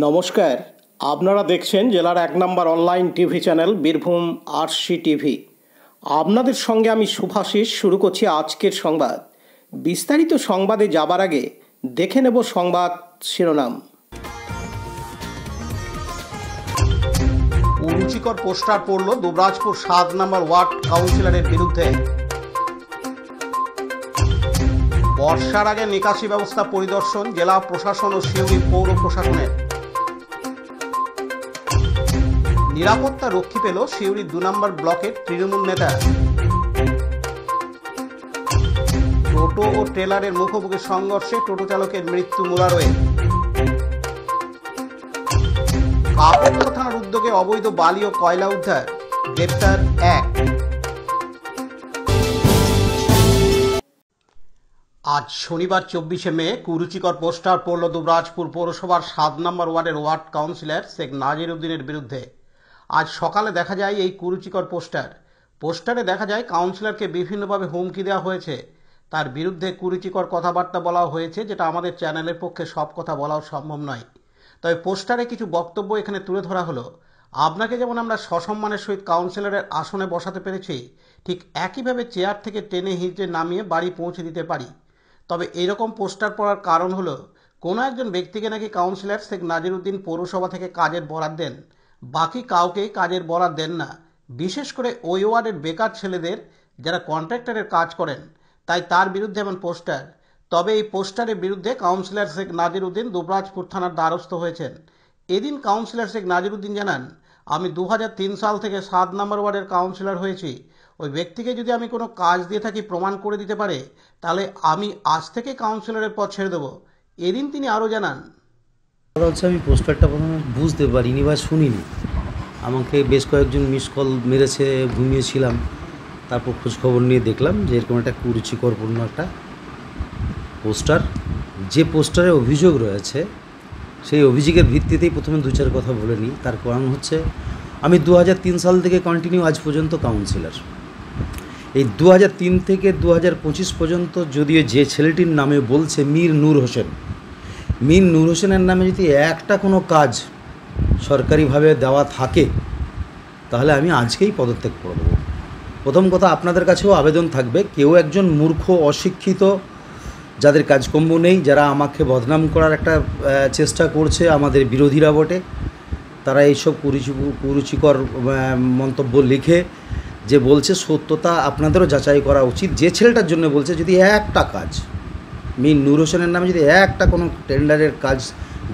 নমস্কার, আপনারা দেখছেন জেলার ১ number online TV channel Birbhum RC TV. আপনাদের সঙ্গে আমি শুভাশিস। শুরু করছি আজকের সংবাদ। বিস্তারিত সংবাদে যাবার আগে দেখে নেব সংবাদ শিরোনাম। রুচিকর পোস্টার পড়ল দুবরাজপুর ৭ নম্বর ওয়ার্ড কাউন্সিলরের বিরুদ্ধে। বর্ষার আগে নিকাশি ব্যবস্থা পরিদর্শন জেলা প্রশাসন ও সিউড়ি পৌর প্রশাসনের। নিরাপত্তা রক্ষী পেল সিউড়ি ২ নম্বর ব্লকের তৃণমূল নেতা। টোটো ও ট্রেলারের মুখোমুখি সংঘর্ষে টোটো চালকের মৃত্যু মুরারোয়ে। কাপড় থানার উদ্যোগে অবৈধ বালি ও কয়লা উদ্ধার, গ্রেপ্তার ১। আজ শনিবার ২৪শে মে কুরুচিকর পোস্টার পড়ল দুবরাজপুর পৌরসভার ৭ নম্বর ওয়ার্ডের ওয়ার্ড কাউন্সিলর শেখ নাজির উদ্দিনের বিরুদ্ধে। আজ সকালে দেখা যায় এই কুরুচিকর পোস্টারে দেখা যায় কাউন্সিলরকে বিভিন্নভাবে হুমকি দেওয়া হয়েছে। তার বিরুদ্ধে কুরুচিকর কথাবার্তা বলা হয়েছে, যেটা আমাদের চ্যানেলের পক্ষে সব কথা বলাও সম্ভব নয়। তবে পোস্টারে কিছু বক্তব্য এখানে তুলে ধরা হলো। আপনাকে যেমন আমরা সসম্মানের সহিত কাউন্সিলরের আসনে বসাতে পেরেছি, ঠিক একইভাবে চেয়ার থেকে টেনে হিঁচড়ে নামিয়ে বাড়ি পৌঁছে দিতে পারি। তবে এইরকম পোস্টার পড়ার কারণ হলো কোনো একজন ব্যক্তিকে নাকি কাউন্সিলর শেখ নাজির উদ্দিন পৌরসভা থেকে কাজের বরাত দেন, বাকি কাউকেই কাজের বরাত দেন না। বিশেষ করে ওই ওয়ার্ডের বেকার ছেলেদের যারা কন্ট্রাক্টরের কাজ করেন, তাই তার বিরুদ্ধে এমন পোস্টার। তবে এই পোস্টারের বিরুদ্ধে কাউন্সিলর শেখ নাজির উদ্দিন দুবরাজপুর থানার দ্বারস্থ হয়েছেন। এদিন কাউন্সিলর শেখ নাজির উদ্দিন জানান, আমি ২০০৩ সাল থেকে ৭ নম্বর ওয়ার্ডের কাউন্সিলর হয়েছি। ওই ব্যক্তিকে যদি আমি কোনো কাজ দিয়ে থাকি প্রমাণ করে দিতে পারে, তাহলে আমি আজ থেকে কাউন্সিলরের পদ ছেড়ে দেবো। এদিন তিনি আরও জানান, আমি পোস্টারটা প্রথমে বুঝতে পারিনি বা শুনিনি। আমাকে বেশ কয়েকজন মিস কল মেরেছে, ঘুমিয়েছিলাম। তারপর খোঁজখবর নিয়ে দেখলাম যে এরকম একটা কুরুচিকরপূর্ণ একটা পোস্টার। যে পোস্টারে অভিযোগ রয়েছে, সেই অভিযোগের ভিত্তিতেই প্রথমে ২-৪ কথা বলে নিই। তার কারণ হচ্ছে, আমি ২০০৩ সাল থেকে কন্টিনিউ আজ পর্যন্ত কাউন্সিলর। এই ২০০৩ থেকে ২০২৫ পর্যন্ত যদিও যে ছেলেটির নামে বলছে মীর নূর হোসেনের নামে যদি একটা কোনো কাজ সরকারিভাবে দেওয়া থাকে, তাহলে আমি আজকেই পদত্যাগ করে দেবো। প্রথম কথা, আপনাদের কাছেও আবেদন থাকবে, কেউ একজন মূর্খ অশিক্ষিত যাদের কাজকর্ম নেই, যারা আমাকে বদনাম করার একটা চেষ্টা করছে, আমাদের বিরোধীরা বটে, তারা এইসব কুরুচিকর মন্তব্য লিখে যে বলছে, সত্যতা আপনাদেরও যাচাই করা উচিত। যে ছেলেটার জন্য বলছে, যদি একটা কাজ মীর নূর হোসেনের নামে যদি একটা কোনো টেন্ডারের কাজ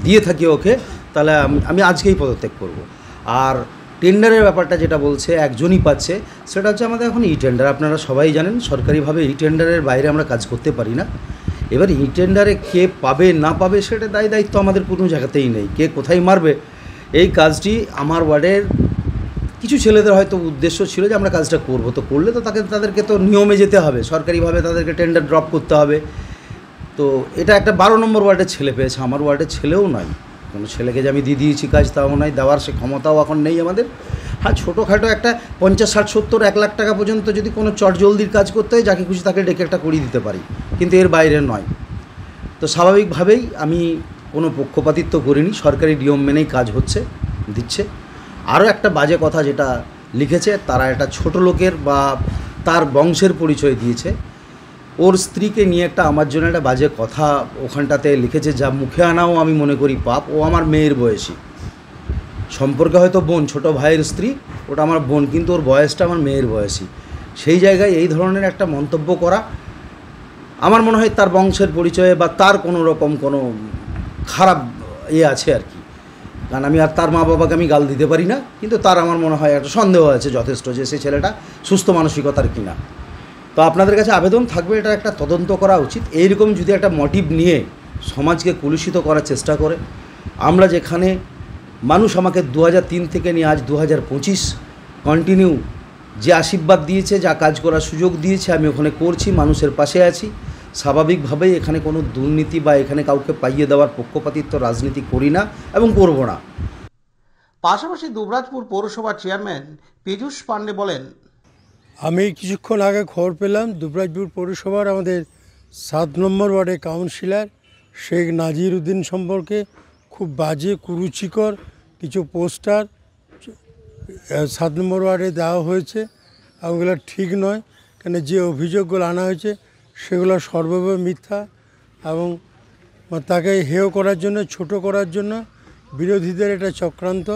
দিয়ে থাকি ওকে, তাহলে আমি আজকেই পদত্যাগ করব। আর টেন্ডারের ব্যাপারটা যেটা বলছে একজনই পাচ্ছে, সেটা হচ্ছে আমাদের এখন ই টেন্ডার। আপনারা সবাই জানেন সরকারিভাবে ই টেন্ডারের বাইরে আমরা কাজ করতে পারি না। এবার ই টেন্ডারে কে পাবে না পাবে সেটা দায়িত্ব আমাদের কোনো জায়গাতেই নেই। কে কোথায় মারবে, এই কাজটি আমার ওয়ার্ডের কিছু ছেলেদের হয়তো উদ্দেশ্য ছিল যে আমরা কাজটা করব, তো করলে তো তাদেরকে তো নিয়মে যেতে হবে, সরকারিভাবে তাদেরকে টেন্ডার ড্রপ করতে হবে। তো এটা একটা ১২ নম্বর ওয়ার্ডের ছেলে পেয়েছে, আমার ওয়ার্ডের ছেলেও নয়। কোনো ছেলেকে যে আমি দিয়ে দিয়েছি কাজ, তাও নয়, দেওয়ার সে ক্ষমতাও এখন নেই আমাদের। হ্যাঁ, ছোটোখাটো একটা ৫০, ৬০, ৭০, ১ লাখ টাকা পর্যন্ত যদি কোনো চটজলদির কাজ করতে হয়, যাকে খুশি তাকে ডেকে একটা করিয়ে দিতে পারি, কিন্তু এর বাইরে নয়। তো স্বাভাবিকভাবেই আমি কোনো পক্ষপাতিত্ব করিনি, সরকারি নিয়ম মেনেই কাজ দিচ্ছে। আরও একটা বাজে কথা যেটা লিখেছে, তারা একটা ছোট লোকের বা তার বংশের পরিচয় দিয়েছে। ওর স্ত্রীকে নিয়ে একটা আমার জন্য একটা বাজে কথা ওখানটাতে লিখেছে, যা মুখে আনাও আমি মনে করি পাপ। ও আমার মেয়ের বয়সী, সম্পর্কে হয়তো বোন, ছোট ভাইয়ের স্ত্রী, ওটা আমার বোন, কিন্তু ওর বয়সটা আমার মেয়ের বয়সী। সেই জায়গায় এই ধরনের একটা মন্তব্য করা, আমার মনে হয় তার বংশের পরিচয়ে বা তার কোনো রকম কোনো খারাপ আছে আর কি। কারণ আমি আর তার মা বাবাকে আমি গাল দিতে পারি না, কিন্তু তার আমার মনে হয় একটা সন্দেহ আছে যথেষ্ট যে সে ছেলেটা সুস্থ মানসিকতার কিনা। তো আপনাদের কাছে আবেদন থাকবে, এটা একটা তদন্ত করা উচিত। এইরকম যদি একটা মোটিভ নিয়ে সমাজকে কলুষিত করার চেষ্টা করে, আমরা যেখানে মানুষ আমাকে ২০০৩ থেকে নিয়ে আজ ২০২৫ কন্টিনিউ যে আশীর্বাদ দিয়েছে, যা কাজ করার সুযোগ দিয়েছে, আমি ওখানে করছি, মানুষের পাশে আছি। স্বাভাবিকভাবেই এখানে কোনো দুর্নীতি বা এখানে কাউকে পাইয়ে দেওয়ার পক্ষপাতিত্ব রাজনীতি করি না এবং করব না। পাশাপাশি দুবরাজপুর পৌরসভার চেয়ারম্যান পীযূষ পাণ্ডে বলেন, আমি কিছুক্ষণ আগে খবর পেলাম দুবরাজপুর পৌরসভার আমাদের ৭ নম্বর ওয়ার্ডের কাউন্সিলর শেখ নাজির উদ্দিন সম্পর্কে খুব বাজে কুরুচিকর কিছু পোস্টার 7 নম্বর ওয়ার্ডে দেওয়া হয়েছে, আর ওগুলো ঠিক নয়। কেন যে অভিযোগগুলো আনা হয়েছে সেগুলো সর্বভাবে মিথ্যা এবং তাকে হেয় করার জন্য, ছোট করার জন্য বিরোধীদের এটা চক্রান্ত।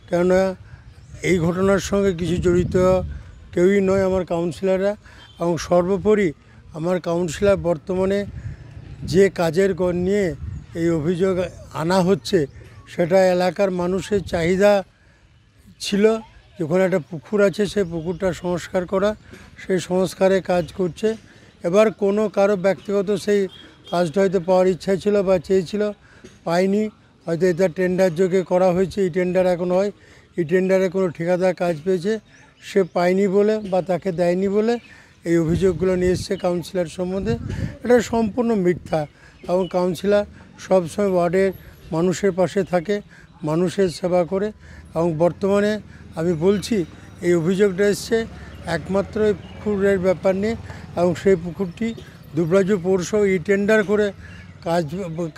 কেননা এই ঘটনার সঙ্গে কিছু জড়িত কেউই নয় আমার কাউন্সিলররা, এবং সর্বোপরি আমার কাউন্সিলর বর্তমানে যে কাজের নিয়ে এই অভিযোগ আনা হচ্ছে সেটা এলাকার মানুষের চাহিদা ছিল। যখন একটা পুকুর আছে সেই পুকুরটা সংস্কার করা, সেই সংস্কারে কাজ করছে। এবার কোনো কারো ব্যক্তিগত সেই কাজটা হয়তো পাওয়ার ইচ্ছা ছিল বা চেয়েছিল, পায়নি, হয়তো এটা টেন্ডার যোগে করা হয়েছে, এই টেন্ডার এখন হয়, এই টেন্ডারে কোনো ঠিকাদার কাজ পেয়েছে, সে পায়নি বলে বা তাকে দেয়নি বলে এই অভিযোগগুলো নিয়ে এসছে কাউন্সিলর সম্বন্ধে। এটা সম্পূর্ণ মিথ্যা। এবং কাউন্সিলর সবসময় ওয়ার্ডের মানুষের পাশে থাকে, মানুষের সেবা করে। এবং বর্তমানে আমি বলছি এই অভিযোগটা এসছে একমাত্র এই পুকুরের ব্যাপার নিয়ে, এবং সেই পুকুরটি দুবরাজপুর পৌরসভা টেন্ডার করে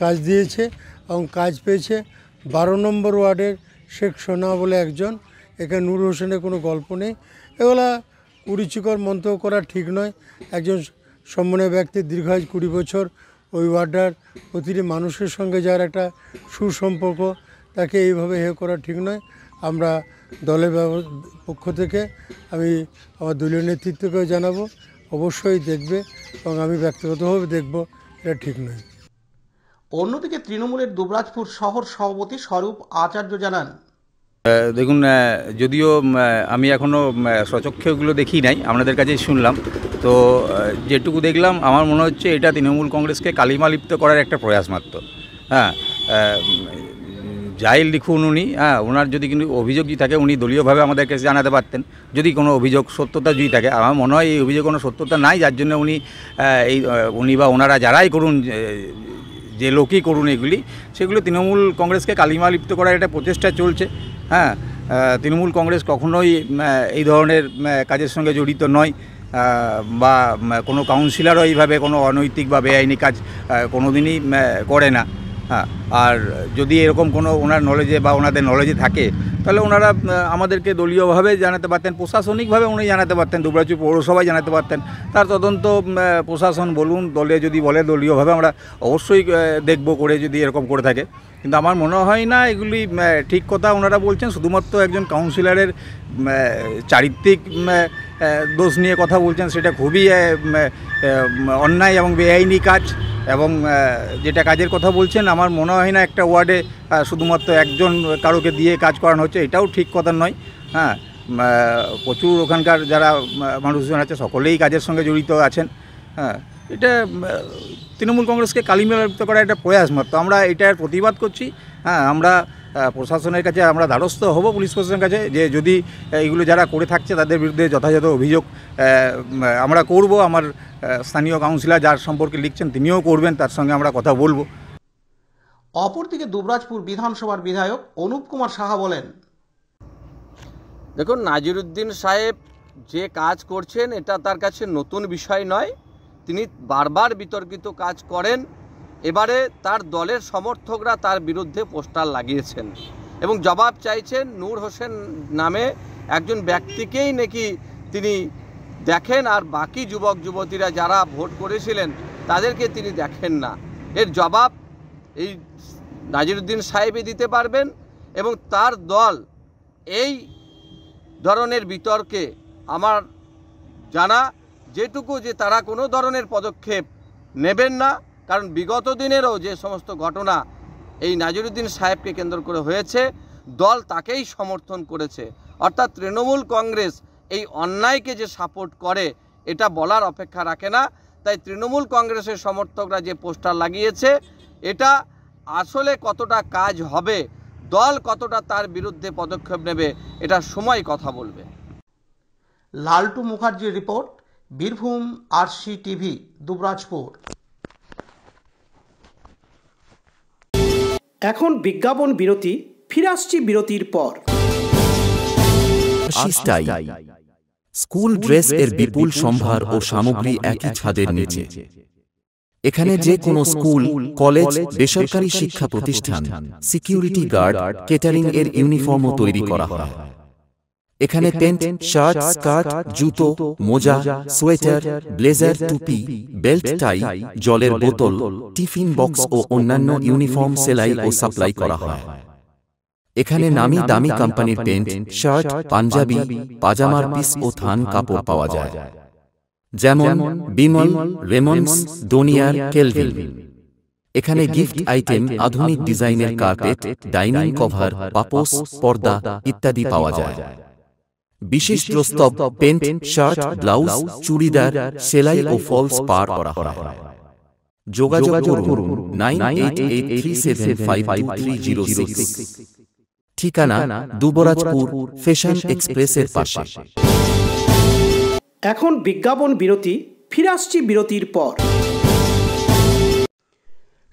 কাজ দিয়েছে এবং কাজ পেয়েছে 12 নম্বর ওয়ার্ডের শেখ সোনা বলে একজন। এখানে নূর হোসেনের কোনো গল্প নেই। এগুলা কুরুচিকর মন্তব্য করা ঠিক নয়। একজন সম্মানীয় ব্যক্তি দীর্ঘায়ু 20 বছর ওই ওয়ার্ডার প্রতিটি মানুষের সঙ্গে যার একটা সুসম্পর্ক, তাকে এইভাবে হেয় করা ঠিক নয়। আমরা দলের পক্ষ থেকে আমি আমার দলীয় নেতৃত্বকেও জানাবো, অবশ্যই দেখবে, এবং আমি ব্যক্তিগতভাবে দেখব, এটা ঠিক নয়। অন্যদিকে তৃণমূলের দুবরাজপুর শহর সভাপতি স্বরূপ আচার্য জানান, দেখুন, যদিও আমি এখনও স্বচক্ষে ওগুলো দেখি নাই, আপনাদের কাছেই শুনলাম। তো যেটুকু দেখলাম আমার মনে হচ্ছে এটা তৃণমূল কংগ্রেসকে কালিমালিপ্ত করার একটা প্রয়াস মাত্র। হ্যাঁ, যাই লিখুন উনি, ওনার যদি কিন্তু অভিযোগ যদি থাকে উনি দলীয়ভাবে আমাদের কাছে জানাতে পারতেন। যদি কোনো অভিযোগ সত্যতা যদি থাকে, আমার মনে হয় এই অভিযোগ কোনো সত্যতা নাই, যার জন্য উনি বা ওনারা যারাই করুন, যে লোকই করুন এগুলি, সেগুলো তৃণমূল কংগ্রেসকে কালিমালিপ্ত করার একটা প্রচেষ্টা চলছে। হ্যাঁ, তৃণমূল কংগ্রেস কখনোই এই ধরনের কাজের সঙ্গে জড়িত নয়, বা কোনো কাউন্সিলরও এইভাবে কোনো অনৈতিক বা বেআইনি কাজ কোনো দিনই করে না। হ্যাঁ, আর যদি এরকম কোনো ওনার নলেজে বা ওনাদের নলেজে থাকে তাহলে ওনারা আমাদেরকে দলীয়ভাবে জানাতে পারতেন, প্রশাসনিকভাবে উনি জানাতে পারতেন, দুবরাজপুর পৌরসভায় জানাতে পারতেন। তার তদন্ত প্রশাসন বলুন, দলে যদি বলে দলীয়ভাবে আমরা অবশ্যই দেখব করে, যদি এরকম করে থাকে। কিন্তু আমার মনে হয় না এগুলি ঠিক কথা ওনারা বলছেন। শুধুমাত্র একজন কাউন্সিলরের চারিত্রিক দোষ নিয়ে কথা বলছেন, সেটা খুবই অন্যায় এবং বেআইনি কাজ। এবং যেটা কাজের কথা বলছেন, আমার মনে হয় না একটা ওয়ার্ডে শুধুমাত্র একজন কারোকে দিয়ে কাজ করানো হচ্ছে, এটাও ঠিক কথা নয়। হ্যাঁ, প্রচুর ওখানকার যারা মানুষজন আছে সকলেই কাজের সঙ্গে জড়িত আছেন। হ্যাঁ, এটা তৃণমূল কংগ্রেসকে কালিমালিপ্ত করার একটা প্রয়াস মাত্র। আমরা এটার প্রতিবাদ করছি। হ্যাঁ, আমরা প্রশাসনের কাছে আমরা দ্বারস্থ হব, পুলিশ প্রশাসনের কাছে, যে যদি এইগুলো যারা করে থাকছে তাদের বিরুদ্ধে যথাযথ অভিযোগ আমরা করব। আমার স্থানীয় কাউন্সিলর যার সম্পর্কে লিখছেন তিনিও করবেন, তার সঙ্গে আমরা কথা বলবো। অপরদিকে দুবরাজপুর বিধানসভার বিধায়ক অনুপ কুমার সাহা বলেন, দেখুন, নাজিরউদ্দিন সাহেব যে কাজ করছেন এটা তার কাছে নতুন বিষয় নয়। তিনি বারবার বিতর্কিত কাজ করেন। এবারে তার দলের সমর্থকরা তার বিরুদ্ধে পোস্টার লাগিয়েছেন এবং জবাব চাইছেন নূর হোসেন নামে একজন ব্যক্তিকেই নাকি তিনি দেখেন, আর বাকি যুবক যুবতীরা যারা ভোট করেছিলেন তাদেরকে তিনি দেখেন না। এর জবাব এই নাজিরউদ্দিন সাহেবই দিতে পারবেন, এবং তার দল এই ধরনের বিতর্কে আমার জানা যেটুকু, যে তারা কোনো ধরনের পদক্ষেপ নেবেন না। কারণ বিগত দিনেরও যে সমস্ত ঘটনা এই নাজিরউদ্দিন সাহেবকে কেন্দ্র করে হয়েছে, দল তাকেই সমর্থন করেছে। অর্থাৎ তৃণমূল কংগ্রেস এই অন্যায়কে যে সাপোর্ট করে এটা বলার অপেক্ষা রাখে না। তাই তৃণমূল কংগ্রেসের সমর্থকরা যে পোস্টার লাগিয়েছে, এটা আসলে কতটা কাজ হবে, দল কতটা তার বিরুদ্ধে পদক্ষেপ নেবে, এটা সময় কথা বলবে। লালটু মুখার্জির report, Birbhum RC TV, Dubrajpur. এখন বিজ্ঞাপন বিরতি, ফিরে আসছি বিরতির পর। স্কুল ড্রেস এর বিপুল সম্ভার ও সামগ্রী একই ছাদের নিচে। এখানে যে কোনো স্কুল, কলেজ, বেসরকারি শিক্ষা প্রতিষ্ঠান, সিকিউরিটি গার্ড, কেটারিং এর ইউনিফর্মও তৈরি করা হয়। এখানে প্যান্ট, শার্ট, স্কার্ট, জুতো, মোজা, সোয়েটার, ব্লেজার, টুপি, বেল্ট, টাই, জলের বোতল, টিফিন বক্স ও অন্যান্য ইউনিফর্ম সেলাই ও সাপ্লাই করা হয়। এখানে নামি দামি কোম্পানির প্যান্ট, শার্ট, পাঞ্জাবি, পাজামার পিস ও থান কাপড় পাওয়া যায়, যেমন বিমল, রেমন্ডস, ডোনিয়ার, কেলভিন। এখানে গিফট আইটেম, আধুনিক ডিজাইনের কার্পেট, ডাইনিং কভার, পাপোশ, পর্দা ইত্যাদি পাওয়া যায়। বিশেষ প্রস্তাব, প্যান্ট, শার্ট, ব্লাউজ, চুড়িদার, সেলাই ও ফলস পার করা হয়। যোগাযোগ করুন 9883752306। ঠিকানা দুবরাজপুর, ফ্যাশন এক্সপ্রেসের পাশে। এখন বিজ্ঞাপন বিরতি, ফিরে আসছি বিরতির পর।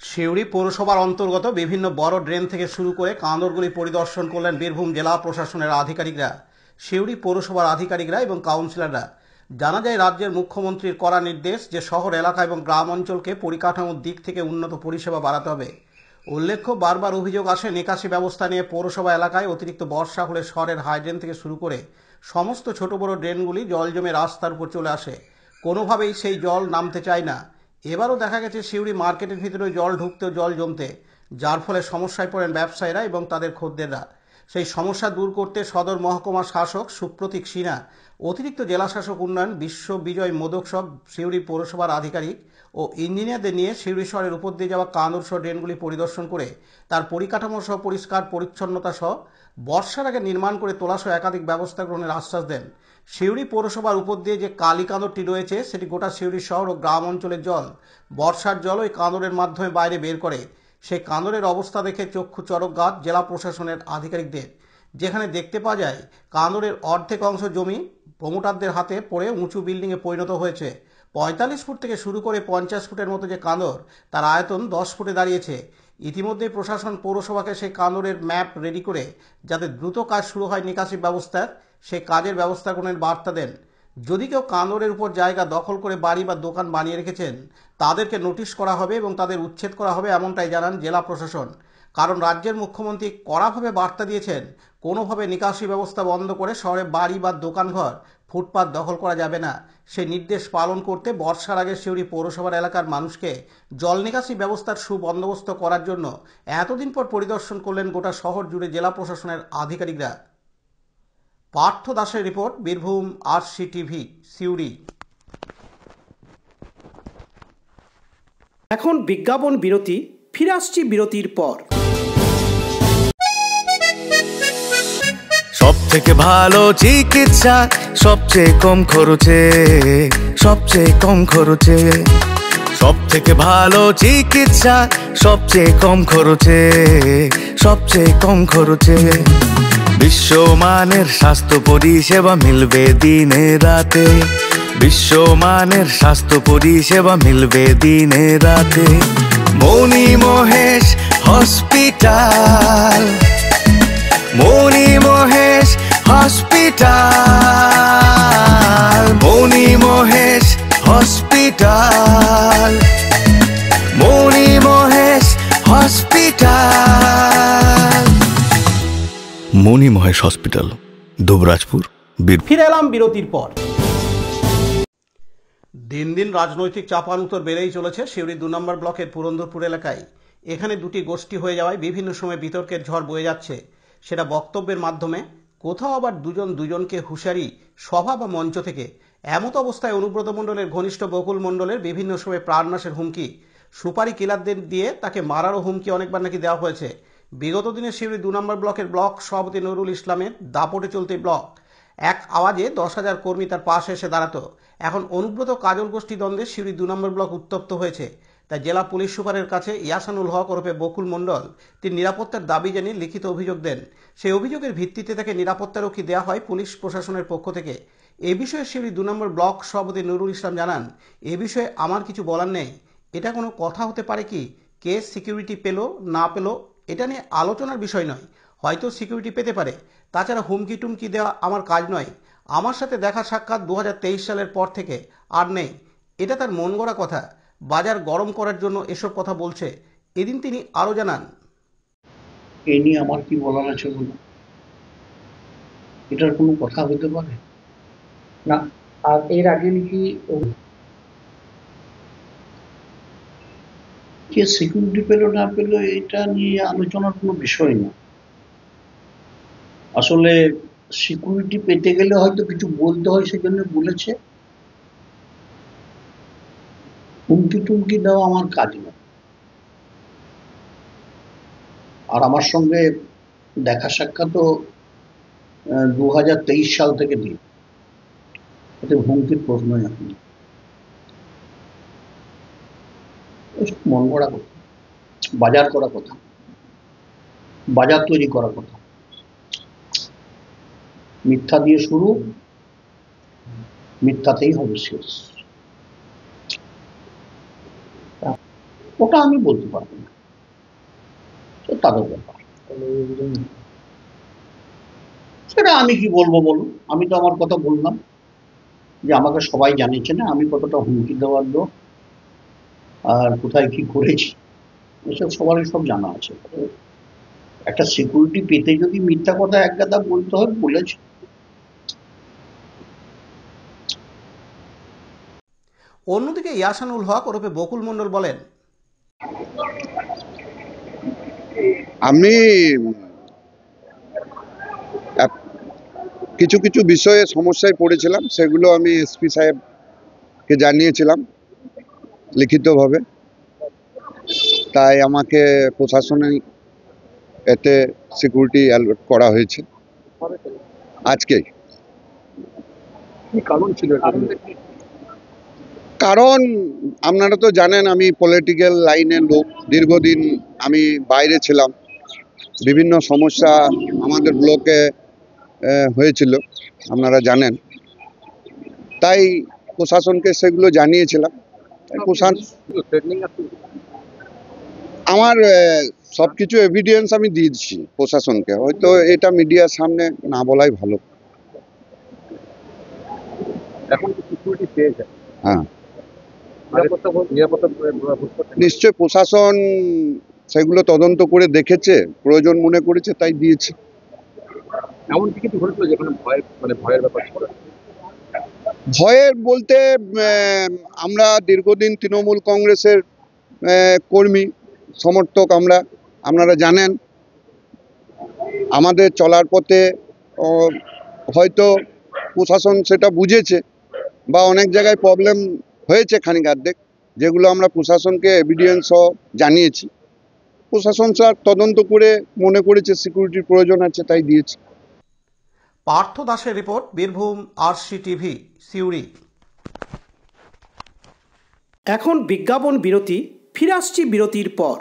সিউড়ি পৌরসভার অন্তর্গত বিভিন্ন বড় ড্রেন থেকে শুরু করে কাঁদরগুলি পরিদর্শন করলেন বীরভূম জেলা প্রশাসনের আধিকারিকরা, সিউড়ি পৌরসভার আধিকারিকরা এবং কাউন্সিলররা। জানা যায়, রাজ্যের মুখ্যমন্ত্রীর কড়া নির্দেশ যে শহর এলাকা এবং গ্রাম অঞ্চলকে পরিকাঠামোর দিক থেকে উন্নত পরিষেবা বাড়াতে হবে। উল্লেখ্য, বারবার অভিযোগ আসে নিকাশি ব্যবস্থা নিয়ে পৌরসভা এলাকায় অতিরিক্ত বর্ষা হলে শহরের হাইড্রেন থেকে শুরু করে সমস্ত ছোট বড় ড্রেনগুলি জল জমে রাস্তার উপর চলে আসে, কোনোভাবেই সেই জল নামতে চায় না। এবারও দেখা গেছে সিউড়ি মার্কেটের ভিতরে জল ঢুকতেও জল জমতে, যার ফলে সমস্যায় পড়েন ব্যবসায়ীরা এবং তাদের খদ্দেররা। সেই সমস্যা দূর করতে সদর মহকুমা শাসক সুপ্রতীক সিনহা, অতিরিক্ত জেলা শাসক উন্নয়ন বিশ্ব বিজয় মোদক সব সিউড়ি পৌরসভার আধিকারিক ও ইঞ্জিনিয়ারদের নিয়ে সিউড়ি শহরের উপর দিয়ে যাওয়া কাঁদরসহ ড্রেনগুলি পরিদর্শন করে তার পরিকাঠামো সহ পরিষ্কার পরিচ্ছন্নতা সহ বর্ষার আগে নির্মাণ করে তোলা সহ একাধিক ব্যবস্থা গ্রহণের আশ্বাস দেন। সিউড়ি পৌরসভার উপর দিয়ে যে কালী কাঁদরটি রয়েছে সেটি গোটা সিউড়ি শহর ও গ্রাম অঞ্চলের জল, বর্ষার জল ওই কাঁদরের মাধ্যমে বাইরে বের করে। সেই কাঁদরের অবস্থা দেখে চক্ষু চড়ক গাছ জেলা প্রশাসনের আধিকারিকদের, যেখানে দেখতে পাওয়া যায় কাঁদরের অর্ধেক অংশ জমি প্রমোটারদের হাতে পড়ে উঁচু বিল্ডিংয়ে পরিণত হয়েছে। 45 ফুট থেকে শুরু করে 50 ফুটের মতো যে কাঁদর, তার আয়তন 10 ফুটে দাঁড়িয়েছে। ইতিমধ্যে প্রশাসন পৌরসভাকে সেই কাঁদরের ম্যাপ রেডি করে যাতে দ্রুত কাজ শুরু হয় নিকাশি ব্যবস্থার, সেই কাজের ব্যবস্থা গ্রহণের বার্তা দেন। যদি কেউ কাঁদরের উপর জায়গা দখল করে বাড়ি বা দোকান বানিয়ে রেখেছেন, তাদেরকে নোটিশ করা হবে এবং তাদের উচ্ছেদ করা হবে, এমনটাই জানান জেলা প্রশাসন। কারণ রাজ্যের মুখ্যমন্ত্রী কড়াভাবে বার্তা দিয়েছেন, কোনোভাবে নিকাশি ব্যবস্থা বন্ধ করে শহরে বাড়ি বা দোকানঘর, ফুটপাত দখল করা যাবে না। সেই নির্দেশ পালন করতে বর্ষার আগে সিউড়ি পৌরসভার এলাকার মানুষকে জল নিকাশি ব্যবস্থার সুবন্দোবস্ত করার জন্য এতদিন পর পরিদর্শন করলেন গোটা শহর জুড়ে জেলা প্রশাসনের আধিকারিকরা। পার্থ দাসের রিপোর্ট, বীরভূম RCTV, সিউড়ি। এখন বিজ্ঞাপন বিরতি, ফিরে আসছি বিরতির পর। সব থেকে ভালো চিকিৎসা সবচেয়ে কম খরচে, সবচেয়ে কম খরচে। সব থেকে ভালো চিকিৎসা সবচেয়ে কম খরচে, সবচেয়ে কম খরচে। বিশ্বমানের স্বাস্থ্য পরিষেবা মিলবে দিনে রাতে, বিশ্বমানের স্বাস্থ্য পরিষেবা মিলবে দিনে রাতে। মণি মহেশ হসপিটাল, মণি মহেশ হসপিটাল, মণি মহেশ হসপিটাল, মণি মহেশ হসপিটাল। মণি মহেশ হসপিটাল, দুবরাজপুর, বীরভূম। ফিরে এলাম বিরতির পর। দিন দিন রাজনৈতিক চাপানুতর বেড়েই চলেছে সিউড়ি 2 নম্বর ব্লকের পুরন্দরপুর এলাকায়। এখানে দুটি গোষ্ঠী হয়ে যাওয়ায় বিভিন্ন সময় বিতর্কের ঝড় বয়ে যাচ্ছে, সেটা বক্তব্যের মাধ্যমে, কোথাও আবার দুজন দুজনকে হুঁশিয়ারি সভা বা মঞ্চ থেকে। এমত অবস্থায় অনুব্রত মণ্ডলের ঘনিষ্ঠ বকুল মণ্ডলের বিভিন্ন সময় প্রাণনাশের হুমকি, সুপারি কিলারদের দিয়ে তাকে মারারও হুমকি অনেকবার নাকি দেওয়া হয়েছে। বিগত দিনে সিউড়ি 2 নম্বর ব্লকের ব্লক সভাপতি নুরুল ইসলামের দাপটে চলতে ব্লক এক আওয়াজে 10,000 কর্মী তার পাশে এসে দাঁড়াতো। এখন অনুব্রত কাজল গোষ্ঠী দ্বন্দ্বে সিউড়ি 2 নম্বর ব্লক উত্তপ্ত হয়েছে। তাই জেলা পুলিশ সুপারের কাছে ইয়াসানুল হক ওরফে বকুল মণ্ডল তিনি নিরাপত্তার দাবি জানিয়ে লিখিত অভিযোগ দেন। সেই অভিযোগের ভিত্তিতে তাকে নিরাপত্তারক্ষী দেওয়া হয় পুলিশ প্রশাসনের পক্ষ থেকে। এ বিষয়ে সিউড়ি 2 নম্বর ব্লক সভাপতি নুরুল ইসলাম জানান, এ বিষয়ে আমার কিছু বলার নেই। এটা কোনো কথা হতে পারে কি? কে সিকিউরিটি পেল না পেল এটা নিয়ে আলোচনার বিষয় নয়, হয়তো সিকিউরিটি পেতে পারে। তাছাড়া হুমকি টুমকি দেওয়া আমার কাজ নয়। আমার সাথে দেখা সাক্ষাৎ 2023 সালের পর থেকে আর নেই, এটা তার মন গড়া কথা। বাজার গরম করার জন্য এসব কথা বলছে। এদিন তিনি আরও জানান, এই নিয়ে আমার কি বলার আছে বলুন? এটার কোনো কথা হতে পারে না। আর এর আগে নাকি কে সিকিউরিটি পেল না পেল এটা নিয়ে আলোচনার কোনো বিষয় না। আসলে সিকিউরিটি পেতে গেলে হয়তো কিছু বলতে হয়, সেজন্য বলেছে। হুমকি টুমকি দেওয়া আমার কাজ না। আর আমার সঙ্গে দেখা সাক্ষাৎ তো 2023 সাল থেকে দিই, এতে হুমকির প্রশ্নই আসেনি। মন গড়া কথা, বাজার করা কথা, বাজার তৈরি করার কথা। মিথ্যা দিয়ে শুরু, মিথ্যাতেই হবে শেষ। ওটা আমি বলতে পারবো না, তাদের ব্যাপার। সেটা আমি কি বলবো বলুন? আমি তো আমার কথা বললাম যে আমাকে সবাই জানিয়েছে না আমি কতটা হুমকি দেওয়ার লোক আর কোথায় কি করেছি, এসব সবারই সব জানা আছে। একটা সিকিউরিটি পেতে যদি মিথ্যা কথা এক গাদা বলতে হয়, বলেছে। অন্যদিকে ইয়াসানুল হক ওরফে বকুল মণ্ডল বলেন, আমি কিছু কিছু বিষয়ে সমস্যায় পড়েছিলাম, সেগুলো আমি এসপি সাহেবকে জানিয়েছিলাম লিখিতভাবে। তাই আমাকে প্রশাসনিক এতে সিকিউরিটি অ্যালট করা হয়েছে আজকেই। কারণ ছিল, কারণ আপনারা তো জানেন আমি পলিটিক্যাল লাইনের লোক, দীর্ঘদিন আমি বাইরে ছিলাম, বিভিন্ন সমস্যা আমাদের ব্লকে হয়েছিল আপনারা জানেন। তাই প্রশাসনকে সেগুলো জানিয়েছিলাম। আমার সব কিছু এভিডেন্স আমি দিয়েছি প্রশাসনকে, হয়তো এটা মিডিয়ার সামনে না বলাই ভালো। এখন সিকিউরিটি পেয়েছে, হ্যাঁ নিশ্চয় প্রশাসন সেগুলো তদন্ত করে দেখেছে, প্রয়োজন মনে করেছে, তাই দিয়েছে। এমন কিছু ঘটেছিল যেখানে ভয়ের ব্যাপার ছিল? ভয়ের বলতে আমরা দীর্ঘদিন তৃণমূল কংগ্রেসের কর্মী সমর্থক। আপনারা জানেন আমাদের চলার পথে হয়তো প্রশাসন সেটা বুঝেছে বা অনেক জায়গায় প্রবলেম হয়েছে খানিক আর্ধেক, যেগুলো আমরা প্রশাসনকে এভিডেন্স সহ জানিয়েছি। প্রশাসন স্যার তদন্ত করে মনে করেছে সিকিউরিটির প্রয়োজন আছে, তাই দিয়েছে। পার্থ দাসের report, Birbhum RC TV, Suri. এখন বিজ্ঞাপন বিরতি, ফিরে আসছি বিরতির পর।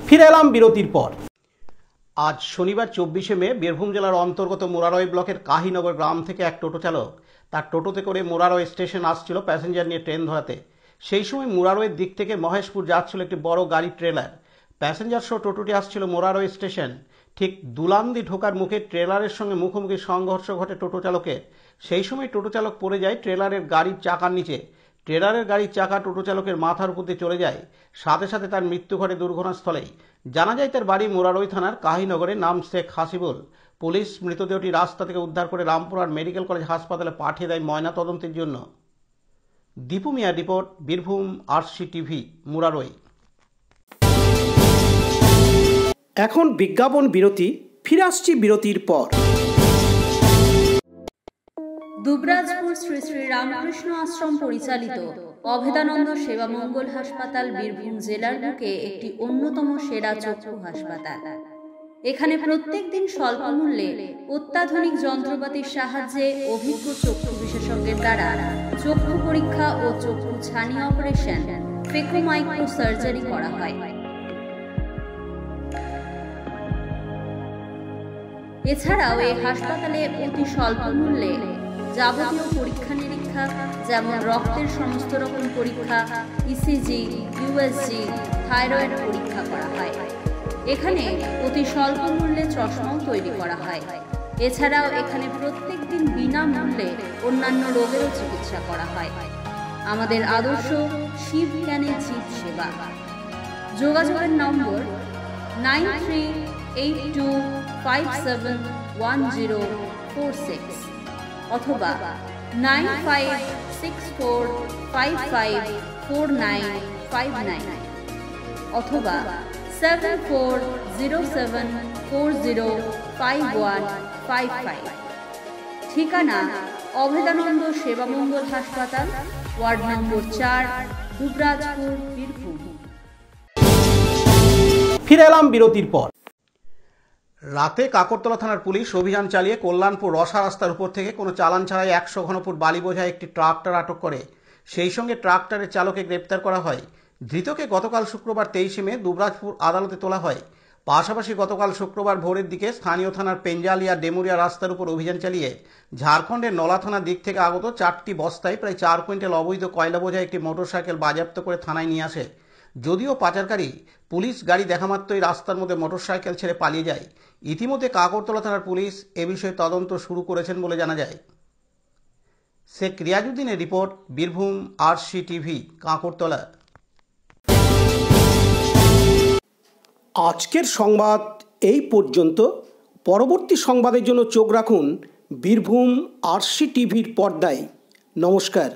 ফিরে এলাম বিরতির পর। আজ শনিবার 24শে মে বীরভূম জেলার অন্তর্গত মুরারই ব্লকের কাহিনগর গ্রাম থেকে এক টোটো চালক তার টোটোতে করে মুরারই স্টেশন আসছিল প্যাসেঞ্জার নিয়ে ট্রেন ধরাতে। সেই সময় মুরারইয়ের দিক থেকে মহেশপুর যাচ্ছিল একটি বড় গাড়ি ট্রেলার। প্যাসেঞ্জার সহ টোটোটি আসছিল মুরারই স্টেশন। ঠিক দুলান্দি ঢোকার মুখে ট্রেলারের সঙ্গে মুখোমুখি সংঘর্ষ ঘটে টোটো চালকের। সেই সময় টোটো চালক পড়ে যায় ট্রেলারের গাড়ির চাকার নিচে। ট্রেলারের গাড়ির চাকা টোটো চালকের মাথার উপর দিয়ে চলে যায়, সাথে সাথে তার মৃত্যু ঘটে দুর্ঘটনাস্থলেই। জানা যায় তার বাড়ি মুরারই থানার কাহিনগরে, নাম শেখ হাসিবুল। পুলিশ মৃতদেহটি রাস্তা থেকে উদ্ধার করে রামপুরহাট মেডিকেল কলেজ হাসপাতালে পাঠিয়ে দেয় ময়না তদন্তের জন্য। দীপু মিয়ার report, Birbhum RC TV, Murarai. এখন বিজ্ঞাপন বিরতি, ফিরে আসছি বিরতির পর। দুবরাজপুর শ্রী শ্রী রামকৃষ্ণ আশ্রম পরিচালিত অভেদানন্দ সেবা মঙ্গল হাসপাতাল বীরভূম জেলার বুকে একটি অন্যতম সেরা চক্ষু হাসপাতাল। এখানে প্রত্যেক দিন স্বল্প মূল্যে অত্যাধুনিক যন্ত্রপাতির সাহায্যে অভিজ্ঞ চক্ষু বিশেষজ্ঞের দ্বারা চক্ষু পরীক্ষা ও চক্ষু ছানি অপারেশন, ফেকো মাইক্রো সার্জারি করা হয়। এছাড়াও এই হাসপাতালে অতি স্বল্প মূল্যে যাবতীয় পরীক্ষা নিরীক্ষা যেমন রক্তের সমস্ত রকম পরীক্ষা, ইসিজি, ইউএসজি, থাইরয়েড পরীক্ষা করা হয়। এখানে অতি স্বল্প মূল্যে চশমাও তৈরি করা হয়। এছাড়াও এখানে প্রত্যেক দিন বিনামূল্যে অন্যান্য রোগেরও চিকিৎসা করা হয়। আমাদের আদর্শ শিব জ্ঞানে জীব সেবা। যোগাযোগের নম্বর 9382571046 অথবা 9564554959 অথবা 7407405155। ঠিকানা অভেদানন্দ সেবামঙ্গল হাসপাতাল, ওয়ার্ড নম্বর 4, দুবরাজপুর, বীরভূম। ফিরে এলাম বিরতির পর। রাতে কাকরতলা থানার পুলিশ অভিযান চালিয়ে কল্যাণপুর রসা রাস্তার উপর থেকে কোনো চালান ছাড়াই 100 ঘনফুট বালি বোঝায় একটি ট্রাক্টর আটক করে সেই সঙ্গে ট্রাক্টরের চালককে গ্রেপ্তার করা হয়। ধৃতকে গতকাল শুক্রবার 23 মে দুবরাজপুর আদালতে তোলা হয়। পাশাপাশি গতকাল শুক্রবার ভোরের দিকে স্থানীয় থানার পেঞ্জালিয়া ডেমুরিয়া রাস্তার উপর অভিযান চালিয়ে ঝাড়খণ্ডের নলা থানার দিক থেকে আগত 4টি বস্তায় প্রায় 4 কুইন্টাল অবৈধ কয়লা বোঝায় একটি মোটরসাইকেল বাজেয়াপ্ত করে থানায় নিয়ে আসে। যদিও পাচারকারী পুলিশ গাড়ি দেখামাত্রই রাস্তার মধ্যে মোটরসাইকেল ছেড়ে পালিয়ে যায়। ইতিমধ্যে কাকরতলা থানার পুলিশ এ বিষয়ে তদন্ত শুরু করেছেন বলে জানা যায়। শেখ রিয়াজউদ্দিনের report, Birbhum RC TV, Kakartala. আজকের সংবাদ এই পর্যন্ত। পরবর্তী সংবাদের জন্য চোখ রাখুন বীরভূম আরসি টিভির পর্দায়। নমস্কার।